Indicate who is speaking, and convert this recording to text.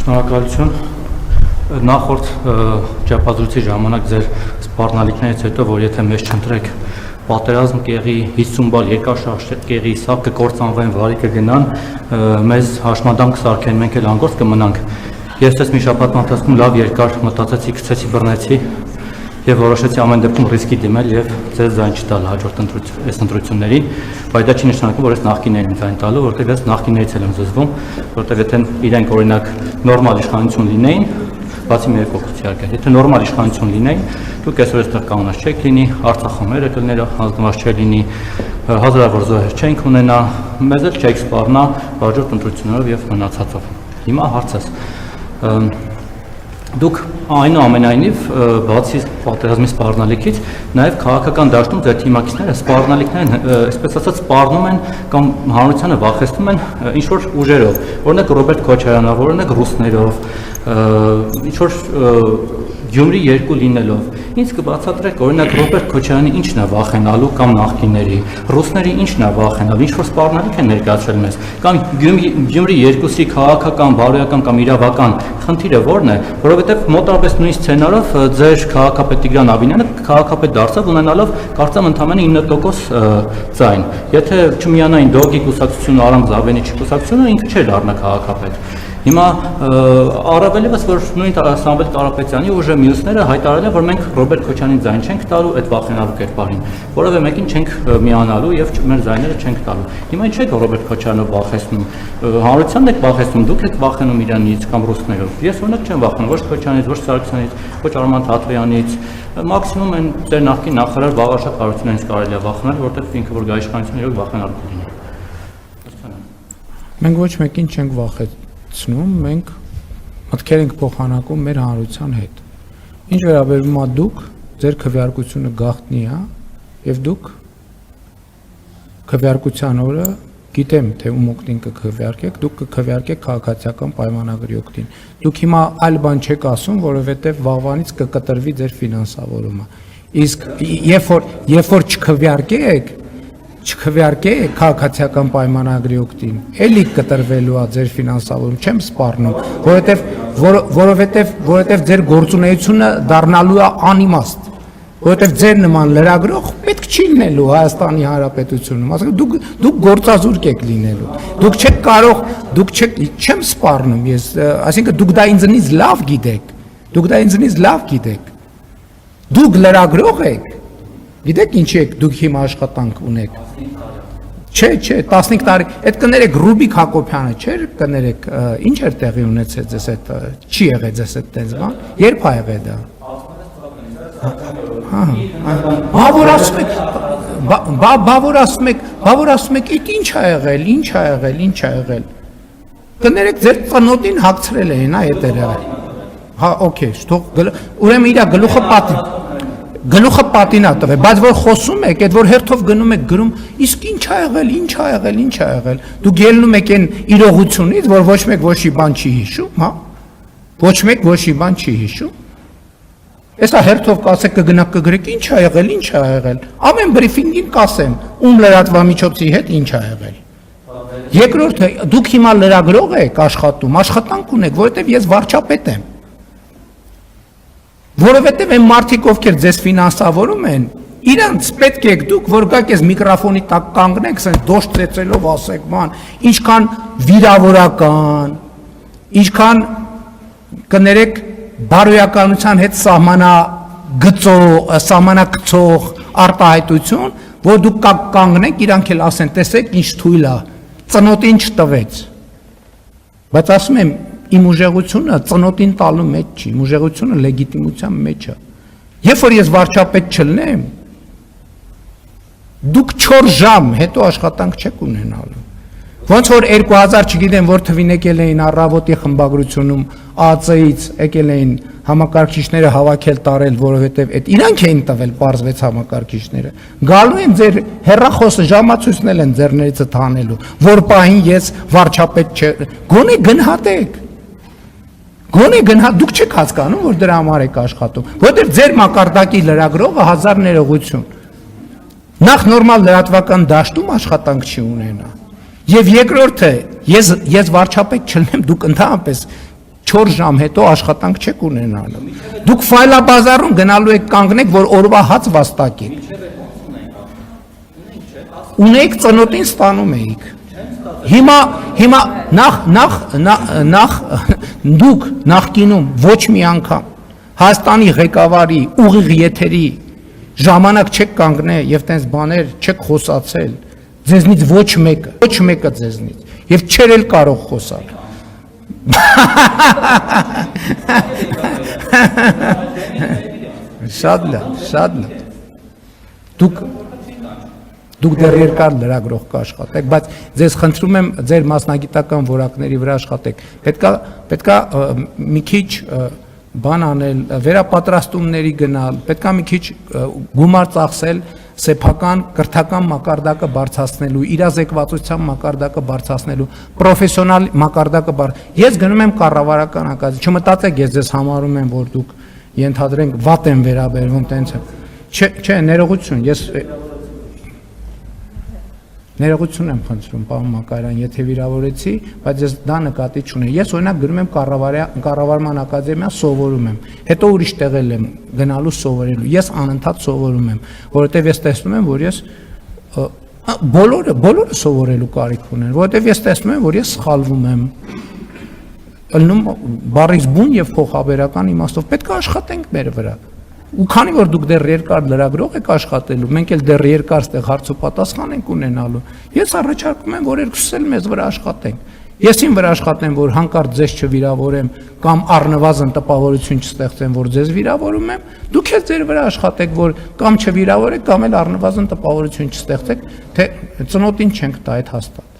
Speaker 1: Շնորհակալություն։ Նախորդ ճապազրույցի ժամանակ ձեր սպառնալիքներից հետո, որ եթե մեզ չընտրեք պատերազմ կեղի 50 բալ երկաշարժ կեղի սա կկործանվեն վարի կգնան, մեզ հաշմանդամ կսարքեն, մենք էլ անգործ կմնանք։ Ես ես մի շաբաթ ընթացքում լավ երկար մտածեցի, գցեցի, բռնեցի եւ որոշեցի ամեն դեպքում ռիսկի դիմել եւ ձեզ ձայն չտալ հաջորդ ընտրություններին, բայց դա չի նշանակում, որ ես նախկիններին ձայն տալու, որտեղ ես նախկիններից եմ զզվում, որտեղ եթե իրենք օրինակ նորմալ իշխանություն լինեին, բացի մեր փոքրից իհարկե, եթե նորմալ իշխանություն լինեին, դուք այսօր այստեղ կանոնած չեք լինի, Արցախը կլներ, հանձնված չլինի, հազարավոր զոհեր չենք ունենա, մեզ էլ չեք սպառնա հաջորդ ընտրություններով եւ մնացածով։ Հիմա հարցս Դուք այնուամենայնիվ բացի պատերազմի սպառնալիքից նաև քաղաքական դաշտում ձեր թիմակիցները սպառնալիքներն այսպես ասած սպառնում են կամ հանրությանը վախեցնում են ինչ-որ ուժերով, օրինակ Ռոբերտ Քոչարյանով, օրինակ ռուսներով, ինչ-որ Գյումրի երկու լինելով, ինձ կբացատրեք, օրինակ Ռոբերտ Քոչարյանի ինչն է վախենալու կամ նախկինների, ռուսների ինչն է վախենալու, ինչ-որ սպառնալիք են ներկայացրել մեզ, կամ Գյումրի երկուսի քաղաքական, բարոյական կամ իրավական խնդիրը որն է, որովհետև մոտավորապես նույն սցենարով ձեր քաղաքապետ Տիգրան Աբինյանը քաղաքապետ դարձավ ունենալով կարծեմ ընդամենը 9% ձայն, եթե չմիանային Դոգի կուսակցությունը, Արամ Զավենիչի կուսակցությունը, ինքը չէր դառնա քաղաքապետ։ Հիմա առավելևս որ նույն Սամվել Կարապետյանի ուժը մյուսները հայտարարել են, որ մենք Ռոբերտ Քոչարյանին ձայն չենք տալու այդ վախենալու կերպարին, որովհետև մեկին չենք միանալու եւ մեր ձայները չենք տալու։ Հիմա ինչ եք Ռոբերտ Քոչարյանով վախեցնում, հանրությանն եք վախեցնում, դուք եք վախենում իրանից կամ ռուսներով։ Ես օրինակ չեմ վախենում ոչ Քոչարյանից, ոչ Սարգսյանից, ոչ Արման Թաթվյանից, մաքսիմում են ձեր նախկին նախարար Վաղարշակ Արությունյանից կարելի է վախենալ, որտեղ ինքը որ գա իշխանություն իրոք վախենալու կլինի։
Speaker 2: Մենք ոչ մեկին չենք վախեցնում, մենք մտքեր ենք փոխանակում մեր հանրության հետ։ Ինչ վերաբերում է դուք, ձեր քվեարկությունը գաղտնի է, եւ դուք քվեարկության օրը գիտեմ, թե ում օգտին կքվեարկեք, դուք կքվեարկեք քաղաքացիական պայմանագրի օգտին։ Դուք հիմա այլ բան չեք ասում, որովհետեւ վաղվանից կկտրվի ձեր ֆինանսավորումը։ Իսկ երբ որ չքվեարկեք քաղաքացիական պայմանագրի օգտին, էլի կտրվելու է ձեր ֆինանսավորումը, չեմ սպառնում, որովհետև ձեր գործունեությունը դառնալու է անիմաստ, որովհետև ձեր նման լրագրող պետք չի լինելու Հայաստանի Հանրապետությունում, դուք գործազուրկ եք լինելու, դուք չեմ սպառնում ես, այսինքն դուք դա ինձնից լավ գիտեք, դուք լրագրող եք, գիտեք ինչի եք դուք հիմա աշխատանք ունեք։ Չէ, 15 տարի, այդ կներեք Ռուբիկ Հակոբյանը, չէր կներեք, ինչ էր տեղի ունեցել ձեզ այդ, չի եղել ձեզ այդ տենց բան, երբ է եղել դա։ Բավոր ասում եք, ինչ ա եղել, կներեք ձեր ծնոտին հագցրել էին, այդ էր եղել, հա, օքեյ, ուրեմն իրա գլուխը պատինա տվել, բայց որ խոսում եք, այդ որ հերթով գնում եք գրում, իսկ ինչ ա եղել, դուք ելնում եք այն իրողությունից, որ ոչ մեկ ոչի բան չի հիշում, հա, ոչ մեկ ոչի բան չի հիշում, Էսա հերթով կասեք կգնաք կգրեք, ինչ ա եղել, ամեն բրիֆինգին կասեմ, ում լրատվամիջոցի հետ ինչ ա եղել։ Երկրորդը, դուք հիմա լրագրող եք աշխատում, աշխատանք ունեք, որովհետև ես վարչապետ եմ։ Որովհետև այն մարդիկ, ովքեր ձեզ ֆինանսավորում են, իրանց պետք է դուք, որ գաք ես միկրոֆոնի տակ կանգնեք, ասեն դոշ ծեծելով ասեք, ման, ինչքան վիրավորական, ինչքան կներեք բարոյականության հետ սահմանակցող արտահայտություն, որ դուք կանգնեք, իրանք էլ ասեն, տեսեք ինչ թույլ է, ծնոտին չտվեց։ Բայց ասում եմ, իմ ուժեղությունը ծնոտին տալու մեջ չի, իմ ուժեղությունը լեգիտիմության մեջ է։ Երբ որ ես վարչապետ չլնեմ, դուք 4 ժամ հետո աշխատանք չեք ունենալու։ Ոնց որ 2000 չգիտեմ որ թվին եկել էին առավոտի խմբագրությունում ԱԱՑ-ից եկել էին համակարգիչները հավաքել տարել, որովհետև այդ իրանք էին տվել, պարզվեց համակարգիչները։ Գալու են ձեր հեռախոսը ժամացույցնել են ձեռներիցդ հանելու, որ պահին ես վարչապետ գոնե գնահատեք։ Դուք չեք հասկանում, որ դրա համար եք աշխատում, որովհետև ձեր մակարդակի լրագրողը 1000 ներողություն։ Նախ նորմալ լրատվական դաշտում աշխատանք չի ունենա։ Եվ երկրորդը, ես վարչապետ չլինեմ, դուք ընդհանրապես 4 ժամ հետո աշխատանք չեք ունենալու։ Դուք ֆայլաբազարում գնալու եք կանգնեք, որ օրվա հաց վաստակեք։ Ունեիք ծնոտին ստանում էիք։ Հիմա նախ դուք նախկինում ոչ մի անգամ Հայաստանի ղեկավարի ուղիղ եթերի ժամանակ չեք կանգնել եւ տենց բաներ չեք խոսացել։ Ձեզնից ոչ մեկը ձեզնից եւ չեր էլ կարող խոսալ։ Շատ լավ։ Դուք դեռ երկար լրագրող կաշխատեք, բայց ձեզ խնդրում եմ ձեր մասնագիտական որակների վրա աշխատեք։ Պետքա մի քիչ բան անել, վերապատրաստումների գնալ, պետքա մի քիչ գումար ծախսել սեփական կրթական մակարդակը բարձրացնելու, իրազեկվածության մակարդակը բարձրացնելու, պրոֆեսիոնալ մակարդակը Ես գնում եմ կառավարական ակադեմիա, չմտածեք ես ձեզ համարում եմ, որ դուք ենթադրենք վատ եմ վերաբերվում տենց է։ Չէ, ներողություն եմ խնդրում, պարոն Մակարյան, եթե վիրավորեցի, բայց ես դա նկատի չունեմ։ Ես օրինակ գնում եմ կառավարման ակադեմիա սովորում եմ, հետո ուրիշ տեղել եմ գնալու սովորելու։ Ես անընդհատ սովորում եմ, որովհետև ես տեսնում եմ, որ ես բոլորը սովորելու կարիք ունեն, որովհետև ես տեսնում եմ, որ ես սխալվում եմ։ Ելնում բառից բուն եւ փոխաբերական իմաստով պետք է աշխատենք մեր վրա։ Ու քանի որ դուք դեռ երկար լրագրող եք աշխատելու, մենք էլ դեռ երկար ստեղ հարց ու պատասխան ենք ունենալու։ Ես առաջարկում եմ, որ երկուսս էլ մեզ վրա աշխատենք։ Ես իմ վրա աշխատեմ, որ հանկարծ ձեզ չվիրավորեմ կամ առնվազն տպավորություն չստեղծեմ, որ ձեզ վիրավորում եմ, դուք էլ ձեր վրա աշխատեք, որ կամ չվիրավորեք, կամ էլ առնվազն տպավորություն չստեղծեք, թե ծնոտին չենք տա այդ հաստատ։